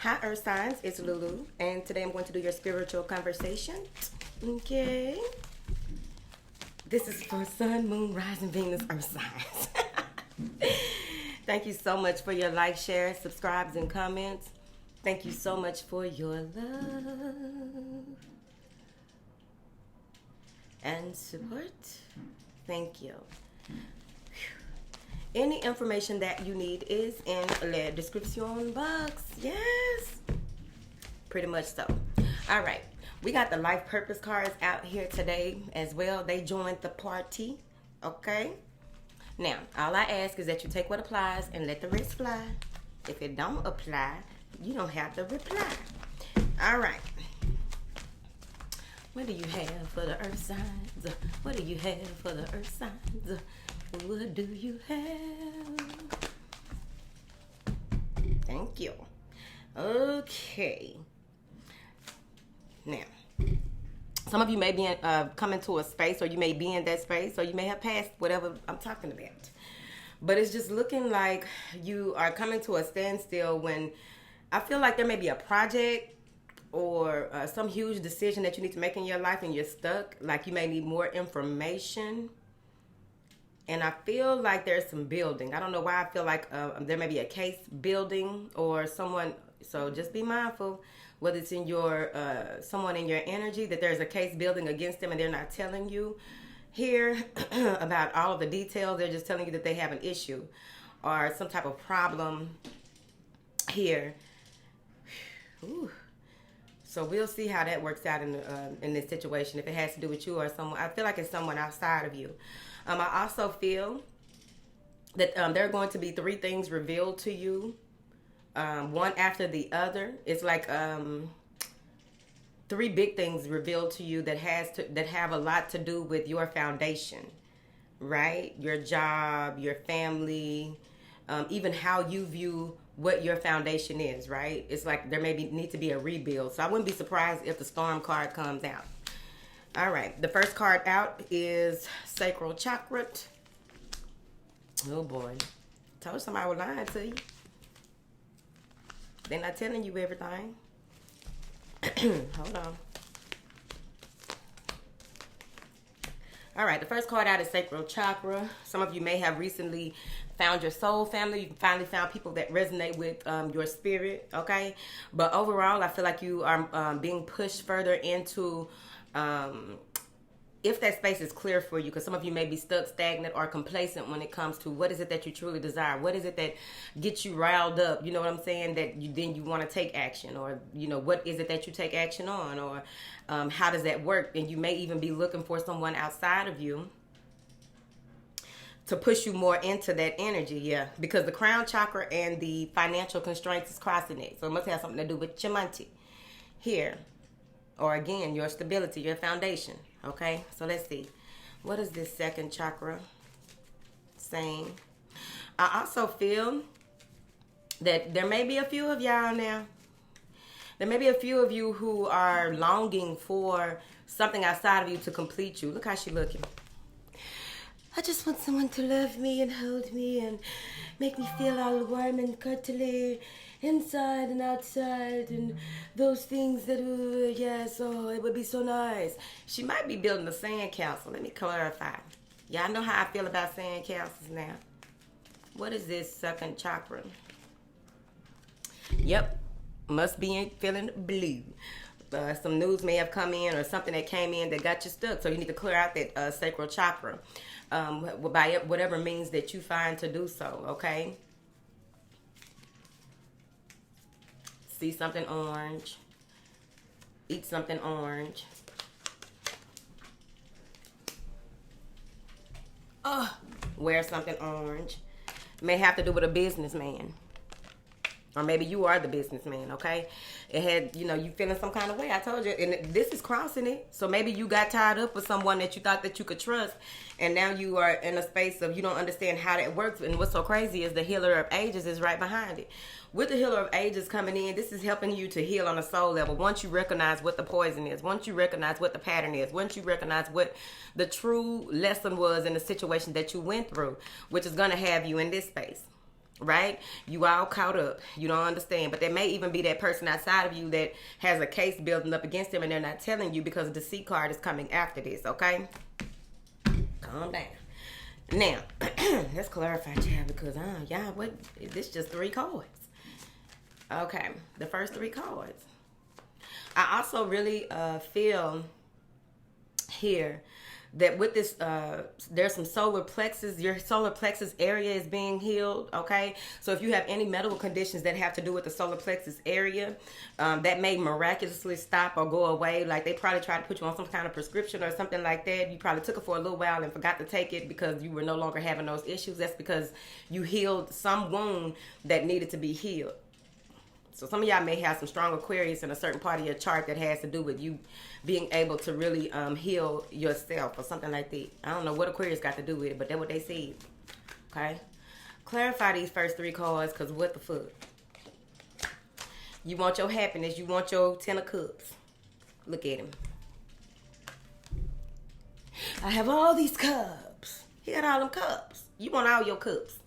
Hi Earth Signs, it's Lulu, and today I'm going to do your spiritual conversation. Okay. This is for Sun, Moon, Rising, Venus, Earth Signs. Thank you so much for your likes, shares, subscribes, and comments. Thank you so much for your love and support. Thank you. Any information that you need is in the description box. Yes. Pretty much so. All right. We got the life purpose cards out here today as well. They joined the party. Okay. Now, all I ask is that you take what applies and let the rest fly. If it don't apply, you don't have to reply. All right. What do you have for the earth signs? What do you have for the earth signs? What do you have? Thank you. Okay. Now, some of you may be coming to a space, or you may be in that space, or you may have passed whatever I'm talking about. But it's just looking like you are coming to a standstill when I feel like there may be a project or some huge decision that you need to make in your life and you're stuck. Like you may need more information. And I feel like there's some building. I don't know why I feel like there may be a case building or someone. So just be mindful whether it's in your someone in your energy that there's a case building against them and they're not telling you here about all of the details. They're just telling you that they have an issue or some type of problem here. Ooh. So we'll see how that works out in this situation. If it has to do with you or someone, I feel like it's someone outside of you. I also feel that there are going to be 3 things revealed to you, one after the other. It's like 3 big things revealed to you that have a lot to do with your foundation, right? Your job, your family, even how you view what your foundation is, right? It's like there need to be a rebuild. So I wouldn't be surprised if the storm card comes out. All right, the first card out is Sacral chakra. Oh boy, told somebody I was lying to you. They're not telling you everything. Hold on. All right, the first card out is Sacral chakra. Some of you may have recently found your soul family. You finally found people that resonate with your spirit, okay? But overall, I feel like you are being pushed further into, if that space is clear for you, because some of you may be stuck, stagnant, or complacent when it comes to what is it that you truly desire? What is it that gets you riled up? You know what I'm saying? That you want to take action, or, you know, what is it that you take action on, or how does that work? And you may even be looking for someone outside of you to push you more into that energy, yeah. Because the crown chakra and the financial constraints is crossing it. So it must have something to do with your money here. Or again, your stability, your foundation. Okay, so let's see. What is this second chakra saying? I also feel that there may be a few of y'all now. There may be a few of you who are longing for something outside of you to complete you. Look how she's looking. I just want someone to love me and hold me and make me feel all warm and cuddly inside and outside and those things that, yes, oh, it would be so nice. She might be building a sand castle. Let me clarify. Y'all know how I feel about sand castles now. What is this second chakra? Yep, must be feeling blue. Some news may have come in or something that came in that got you stuck. So you need to clear out that sacral chakra by whatever means that you find to do so, okay? See something orange. Eat something orange. Wear something orange. May have to do with a businessman. Or maybe you are the businessman, okay? It had, you know, you feeling some kind of way. I told you. And this is crossing it. So maybe you got tied up with someone that you thought that you could trust. And now you are in a space of you don't understand how that works. And what's so crazy is the healer of ages is right behind it. With the healer of ages coming in, this is helping you to heal on a soul level. Once you recognize what the poison is. Once you recognize what the pattern is. Once you recognize what the true lesson was in the situation that you went through. Which is going to have you in this space. right? You all caught up. You don't understand. But there may even be that person outside of you that has a case building up against them and they're not telling you because the deceit card is coming after this, okay? Calm down. Now, let's clarify, child, because, y'all, what, this just 3 cards. Okay, the first 3 cards. I also really feel here that with this, there's some solar plexus. Your solar plexus area is being healed, okay? So if you have any medical conditions that have to do with the solar plexus area, that may miraculously stop or go away. Like they probably tried to put you on some kind of prescription or something like that. You probably took it for a little while and forgot to take it because you were no longer having those issues. That's because you healed some wound that needed to be healed. So some of y'all may have some strong Aquarius in a certain part of your chart that has to do with you being able to really heal yourself or something like that. I don't know what Aquarius got to do with it, but that's what they said. Okay? Clarify these first 3 cards, because what the fuck? You want your happiness. You want your 10 of Cups. Look at him. I have all these cups. He got all them cups. You want all your cups.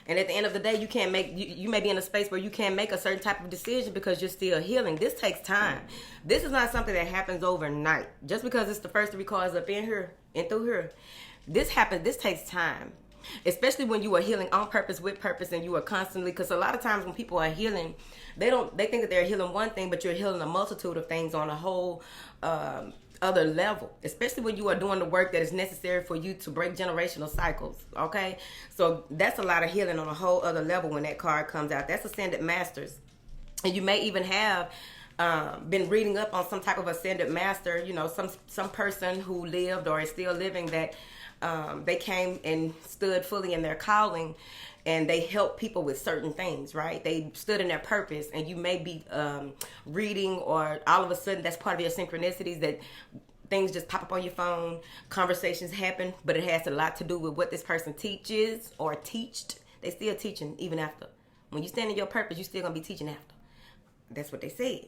And at the end of the day, you can't make, you may be in a space where you can't make a certain type of decision because you're still healing. This takes time. This is not something that happens overnight. Just because it's the first 3 cards up in here and through here. This takes time. Especially when you are healing on purpose, with purpose, and you are constantly, because a lot of times when people are healing, they think that they're healing one thing, but you're healing a multitude of things on a whole other level, especially when you are doing the work that is necessary for you to break generational cycles, okay? So that's a lot of healing on a whole other level when that card comes out. That's Ascended Masters. And you may even have been reading up on some type of Ascended Master, you know, some person who lived or is still living that they came and stood fully in their calling, and they help people with certain things, right? They stood in their purpose, and you may be reading, or all of a sudden that's part of your synchronicities, that things just pop up on your phone, conversations happen, but it has a lot to do with what this person teaches or teached. They still teaching even after. When you stand in your purpose, you still gonna be teaching after. That's what they said.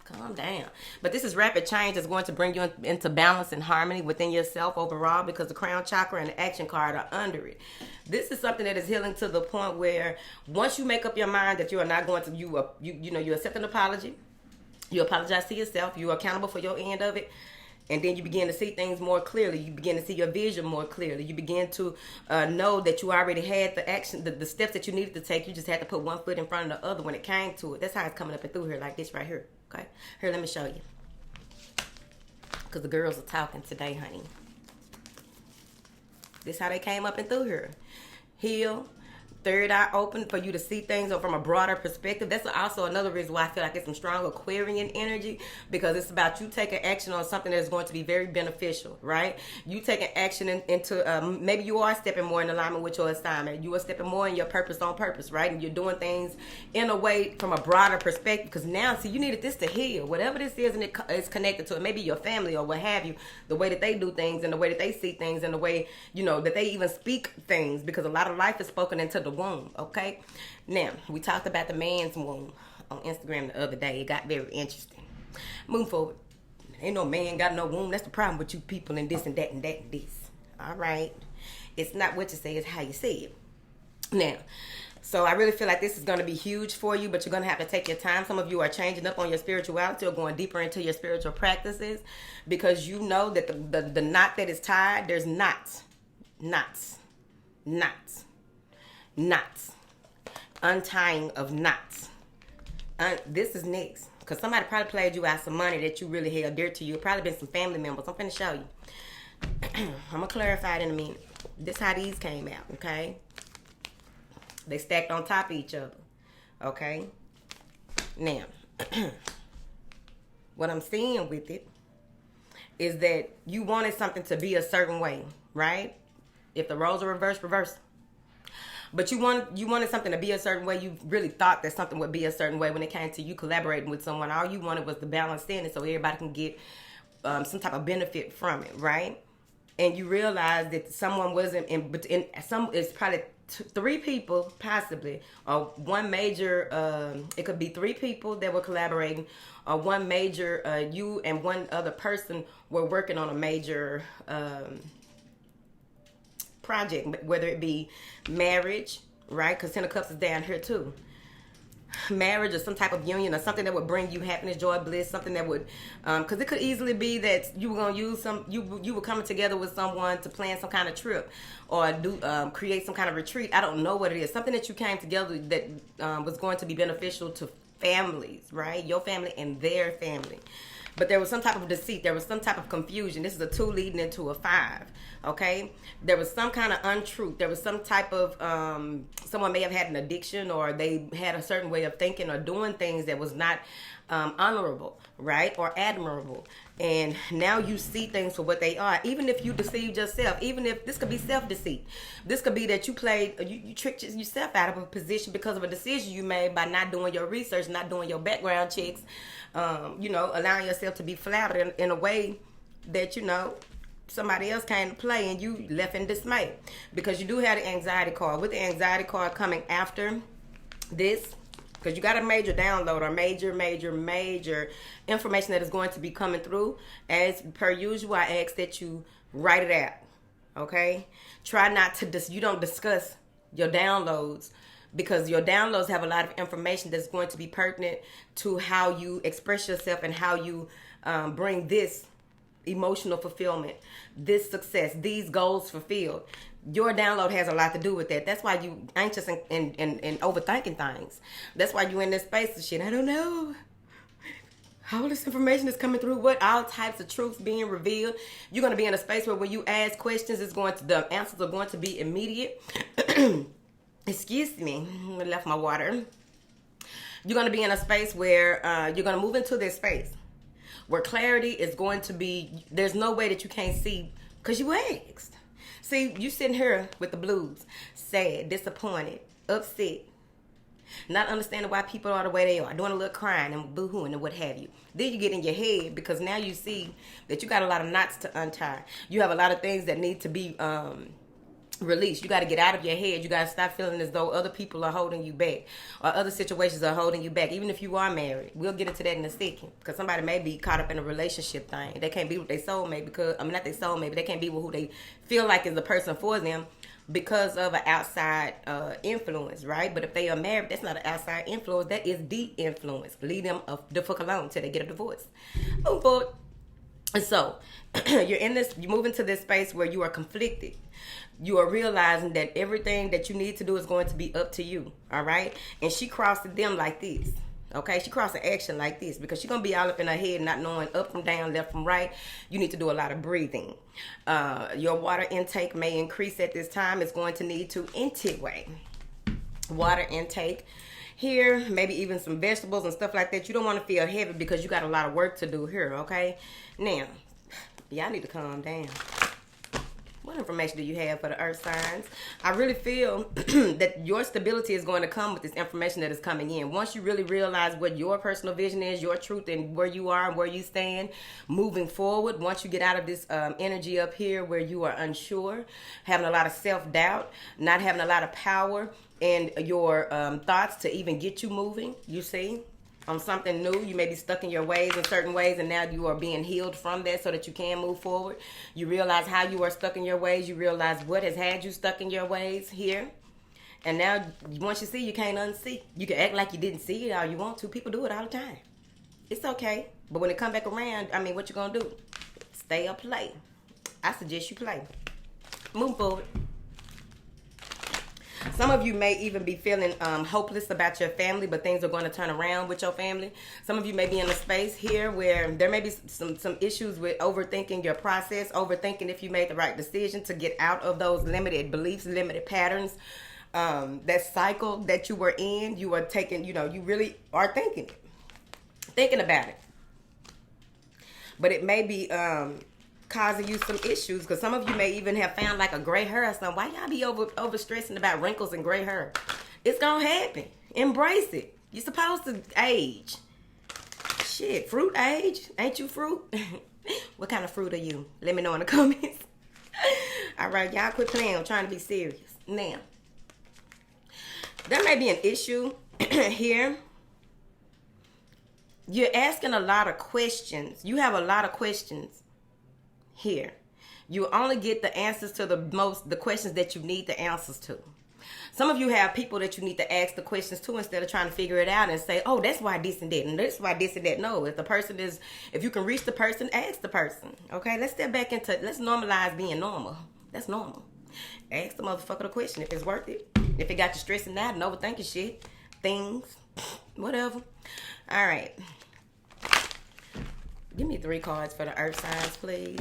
Calm down. But this is rapid change that's going to bring you into balance and harmony within yourself overall, because the crown chakra and the action card are under it. This is something that is healing to the point where once you make up your mind that you are not going to, you accept an apology, you apologize to yourself, you are accountable for your end of it, and then you begin to see things more clearly. You begin to see your vision more clearly. You begin to know that you already had the action, the steps that you needed to take. You just had to put one foot in front of the other when it came to it. That's how it's coming up and through here, like this right here. Okay, here, let me show you. Because the girls are talking today, honey. This how they came up and through here. Heal. Third eye open for you to see things from a broader perspective. That's also another reason why I feel like it's some strong Aquarian energy, because it's about you taking action on something that's going to be very beneficial, right? You taking action into, maybe you are stepping more in alignment with your assignment. You are stepping more in your purpose on purpose, right? And you're doing things in a way from a broader perspective, because now, see, you needed this to heal. Whatever this is, and it's connected to it. Maybe your family or what have you, the way that they do things and the way that they see things and the way, that they even speak things, because a lot of life is spoken into the womb, okay? Now, we talked about the man's womb on Instagram the other day. It got very interesting. Moving forward. Ain't no man got no womb. That's the problem with you people and this and that and that and this. All right? It's not what you say, it's how you say it. Now, so I really feel like this is going to be huge for you, but you're going to have to take your time. Some of you are changing up on your spirituality or going deeper into your spiritual practices, because you know that the knot that is tied, there's knots. Untying of knots. This is next, because somebody probably played you out some money that you really held dear to you. It probably been some family members. I'm finna show you. I'm gonna clarify it in a minute. This how these came out, okay? They stacked on top of each other, okay? Now, what I'm seeing with it is that you wanted something to be a certain way, right? If the roles are reversed, reverse. But you wanted something to be a certain way. You really thought that something would be a certain way when it came to you collaborating with someone. All you wanted was the balance in it so everybody can get some type of benefit from it, right? And you realized that someone wasn't it's probably 3 people possibly, or one major, it could be 3 people that were collaborating, or one major, you and one other person were working on a major project, whether it be marriage, right? Because Ten of Cups is down here too. Marriage or some type of union or something that would bring you happiness, joy, bliss, something that would, because it could easily be that you were going to use you were coming together with someone to plan some kind of trip or do create some kind of retreat. I don't know what it is. Something that you came together that was going to be beneficial to families, right? Your family and their family. But there was some type of deceit. There was some type of confusion. This is a 2 leading into a 5. Okay? There was some kind of untruth. There was some type of, someone may have had an addiction, or they had a certain way of thinking or doing things that was not honorable, right? Or admirable. And now you see things for what they are. Even if you deceived yourself, even if this could be self-deceit. This could be that you tricked yourself out of a position because of a decision you made by not doing your research, not doing your background checks, allowing yourself to be flattered in a way that, somebody else came to play and you left in dismay. Because you do have the anxiety card. With the anxiety card coming after this, because you got a major download or major information that is going to be coming through. As per usual, I ask that you write it out. Okay? Try not to, you don't discuss your downloads, because your downloads have a lot of information that's going to be pertinent to how you express yourself and how you bring this emotional fulfillment, this success, these goals fulfilled. Your download has a lot to do with that. That's why you anxious and overthinking things. That's why you in this space of shit. I don't know. All this information is coming through. What all types of truths being revealed. You're going to be in a space where when you ask questions, the answers are going to be immediate. Excuse me. I left my water. You're going to be in a space where you're going to move into this space where clarity is going to be, there's no way that you can't see because you asked. See, you sitting here with the blues, sad, disappointed, upset, not understanding why people are the way they are, doing a little crying and boo-hooing and what have you. Then you get in your head because now you see that you got a lot of knots to untie. You have a lot of things that need to be release. You got to get out of your head. You got to stop feeling as though other people are holding you back or other situations are holding you back. Even if you are married, we'll get into that in a second, because somebody may be caught up in a relationship thing. They can't be with their soulmate because, not their soulmate, but they can't be with who they feel like is the person for them because of an outside influence, right? But if they are married, that's not an outside influence. That is the influence. Leave them the fuck alone till they get a divorce. Oh, boy. And so you move into this space where you are conflicted. You are realizing that everything that you need to do is going to be up to you. All right. And she crossed them like this. Okay. She crossed the action like this because she's going to be all up in her head, not knowing up from down, left from right. You need to do a lot of breathing. Your water intake may increase at this time. It's going to need to integrate water intake. Here, maybe even some vegetables and stuff like that. You don't want to feel heavy because you got a lot of work to do here, okay? Now, y'all need to calm down. What information do you have for the earth signs? I really feel that your stability is going to come with this information that is coming in. Once you really realize what your personal vision is, your truth, and where you are and where you stand moving forward, once you get out of this energy up here where you are unsure, having a lot of self-doubt, not having a lot of power, and your thoughts to even get you moving, you see, on something new. You may be stuck in your ways in certain ways, and now you are being healed from that so that you can move forward. You realize how you are stuck in your ways. You realize what has had you stuck in your ways here. And now, once you see, you can't unsee. You can act like you didn't see it all you want to. People do it all the time. It's okay. But when it come back around, what you going to do? Stay or play. I suggest you play. Move forward. Some of you may even be feeling hopeless about your family, but things are going to turn around with your family. Some of you may be in a space here where there may be some issues with overthinking your process, overthinking if you made the right decision to get out of those limited beliefs, limited patterns, that cycle that you were in. You are taking, you really are thinking about it. But it may be causing you some issues, because some of you may even have found like a gray hair or something. Why y'all be over stressing about wrinkles and gray hair? It's gonna happen. Embrace it. You're supposed to age. Shit, fruit age? Ain't you fruit? What kind of fruit are you? Let me know in the comments. All right, y'all quit playing. I'm trying to be serious. Now, there may be an issue here. You're asking a lot of questions. You have a lot of questions here. You only get the answers to the questions that you need the answers to. Some of you have people that you need to ask the questions to instead of trying to figure it out and say, oh, that's why this and that, and that's why this and that. No, if you can reach the person, ask the person. Okay, let's normalize being normal. That's normal. Ask the motherfucker the question if it's worth it. If it got you stressing out and overthinking shit, things, whatever. All right. Give me 3 cards for the earth signs, please.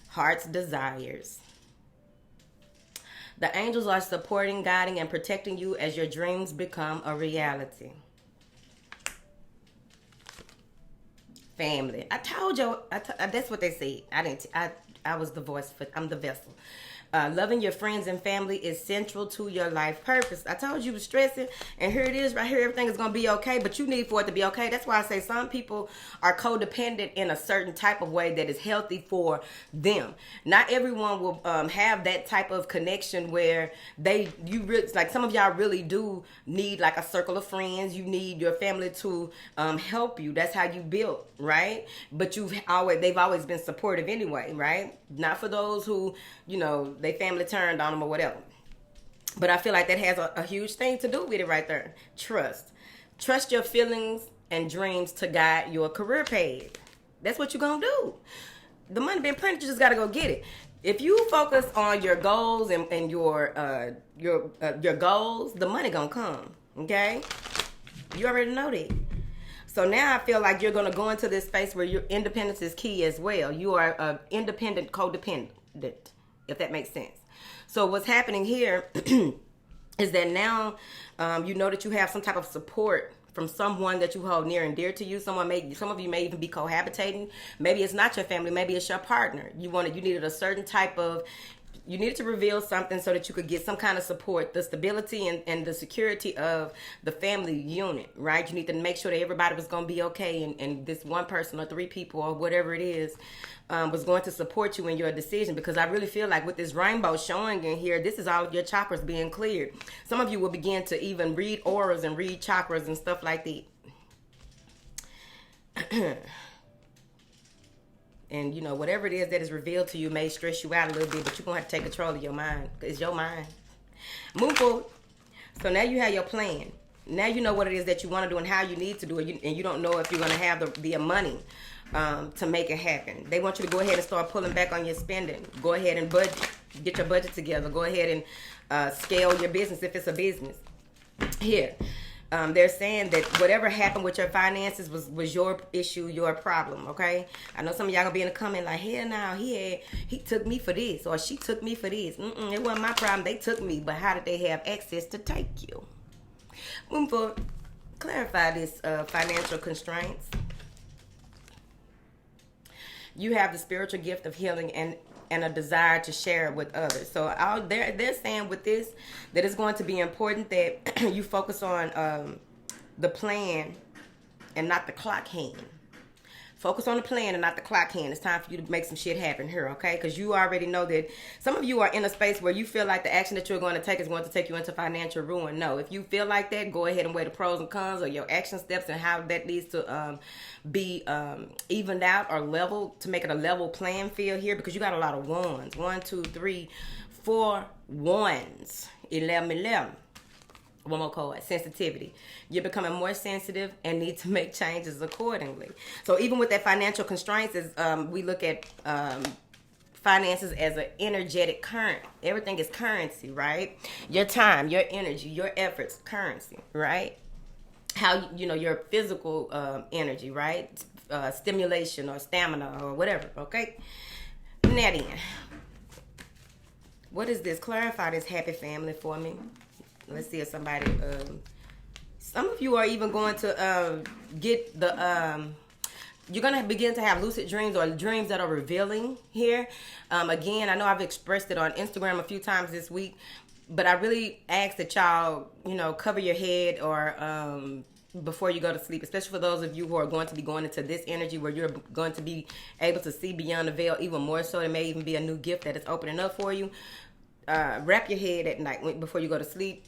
Heart's desires. The angels are supporting, guiding, and protecting you as your dreams become a reality. Family. I told you. That's what they said. I was the voice I'm the vessel. Loving your friends and family is central to your life purpose. I told you was stressing, and here it is right here. Everything is going to be okay, but you need for it to be okay. That's why I say some people are codependent in a certain type of way that is healthy for them. Not everyone will have that type of connection where like some of y'all really do need like a circle of friends. You need your family to help you. That's how you build, right? But they've always been supportive anyway, right? Not for those who, they family turned on them or whatever. But I feel like that has a huge thing to do with it right there. Trust your feelings and dreams to guide your career path. That's what you're gonna do. The money been printed, you just gotta go get it. If you focus on your goals and your goals, the money gonna come. Okay, you already know that. So now I feel like you're gonna go into this space where your independence is key as well. You are independent, codependent, if that makes sense. So what's happening here is that now you know that you have some type of support from someone that you hold near and dear to you. Some of you may even be cohabitating. Maybe it's not your family. Maybe it's your partner. You needed a certain type of. You needed to reveal something so that you could get some kind of support, the stability and the security of the family unit, right? You need to make sure that everybody was going to be okay, and this one person or 3 people or whatever it is was going to support you in your decision, because I really feel like with this rainbow showing in here, this is all of your chakras being cleared. Some of you will begin to even read auras and read chakras and stuff like that. And, whatever it is that is revealed to you may stress you out a little bit, but you're going to have to take control of your mind. It's your mind. Move forward. So now you have your plan. Now you know what it is that you want to do and how you need to do it. And you don't know if you're going to have the money to make it happen. They want you to go ahead and start pulling back on your spending. Go ahead and budget. Get your budget together. Go ahead and scale your business if it's a business. Here. They're saying that whatever happened with your finances was your issue, your problem, okay? I know some of y'all gonna be in the comment like, hell no, he took me for this, or she took me for this. It wasn't my problem, they took me, but how did they have access to take you? Moving forward, clarify this financial constraints. You have the spiritual gift of healing and a desire to share it with others. So they're saying with this that it's going to be important that you focus on the plan and not the clock hand. Focus on the plan and not the clock hand. It's time for you to make some shit happen here, okay? Because you already know that some of you are in a space where you feel like the action that you're going to take is going to take you into financial ruin. No, if you feel like that, go ahead and weigh the pros and cons of your action steps and how that needs to be evened out or level, to make it a level playing field here, because you got a lot of ones. 1, 2, 3, 4 ones. 11. One more card, sensitivity. You're becoming more sensitive and need to make changes accordingly. So even with that financial constraints, we look at finances as an energetic current. Everything is currency, right? Your time, your energy, your efforts, currency, right? How, your physical energy, right? Stimulation or stamina or whatever, okay? Now then, what is this? Clarify this happy family for me. Let's see if somebody, some of you are even going to get you're going to begin to have lucid dreams or dreams that are revealing here. Again, I know I've expressed it on Instagram a few times this week, but I really ask that y'all, cover your head or before you go to sleep, especially for those of you who are going to be going into this energy where you're going to be able to see beyond the veil even more so. It may even be a new gift that is opening up for you. Wrap your head at night before you go to sleep.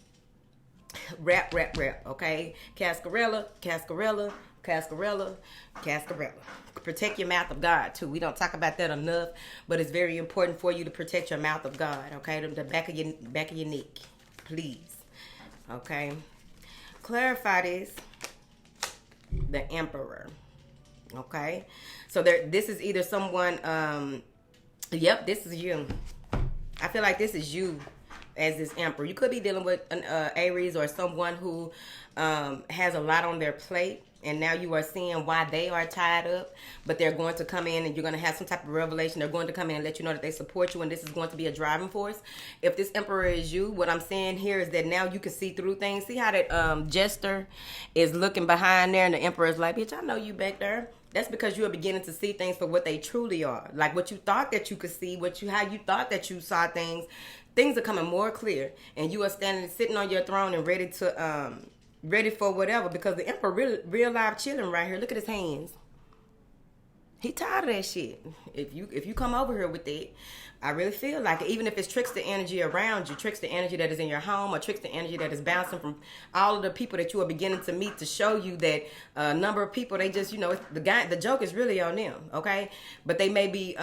Wrap, okay? Cascarilla, Cascarilla. Protect your mouth of God too. We don't talk about that enough, but it's very important for you to protect your mouth of God. Okay, the back of your neck, please. Okay, clarify this. The Emperor. Okay, so this is either someone. Yep, this is you. I feel like this is you as this Emperor. You could be dealing with an Aries or someone who has a lot on their plate, and now you are seeing why they are tied up, but they're going to come in and you're going to have some type of revelation. They're going to come in and let you know that they support you, and this is going to be a driving force. If this Emperor is you, what I'm saying here is that now you can see through things. See how that jester is looking behind there, and the Emperor is like, bitch, I know you back there. That's because you are beginning to see things for what they truly are. Like what you thought that you could see, how you thought that you saw things. Things are coming more clear, and you are sitting on your throne and ready for whatever. Because the Emperor real live chilling right here. Look at his hands. He tired of that shit. If you come over here with it, I really feel like it. Even if it's trickster energy around you, trickster energy that is in your home, or trickster energy that is bouncing from all of the people that you are beginning to meet, to show you that a number of people, they just, the joke is really on them, okay? But they may be,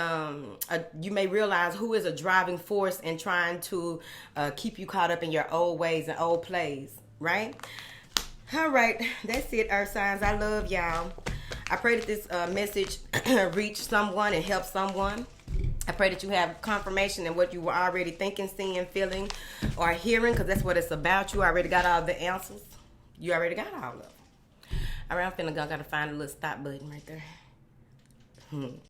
you may realize who is a driving force in trying to keep you caught up in your old ways and old plays, right? All right, that's it, Earth signs. I love y'all. I pray that this message reach someone and help someone. I pray that you have confirmation in what you were already thinking, seeing, feeling, or hearing, because that's what it's about. You already got all the answers. You already got all of them. All right, I'm finna go. Gotta find a little stop button right there.